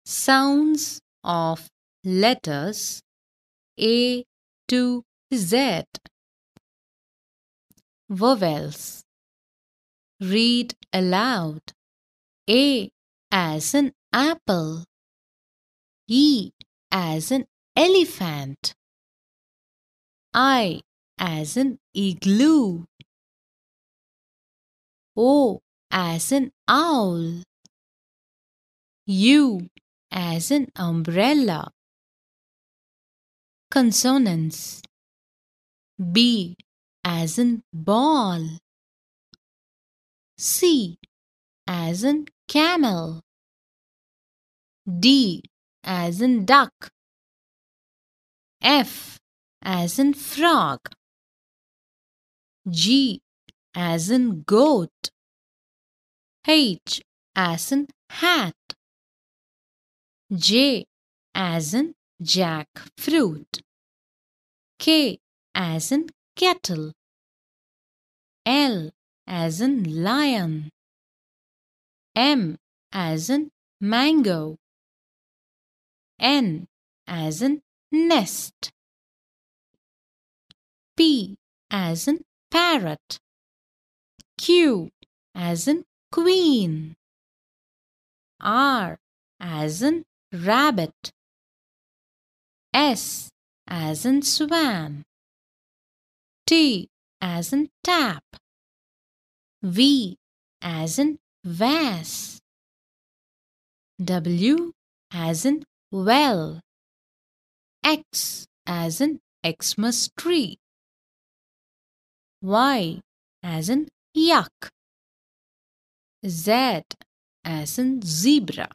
Sounds of letters A to Z. Vowels. Read aloud. A as an apple. E as an elephant. I as an igloo. O as an owl. U as an umbrella. Consonants. B as in ball. C as in camel. D as in duck. F as in frog. G as in goat. H as in hat. J as in jackfruit. K as in kettle. L as in lion. M as in mango. N as in nest. P as in parrot. Q as in queen. R as in rabbit. S as in swan. T as in tap. V as in vase. W as in well. X as in Xmas tree. Y as in yuck. Z as in zebra.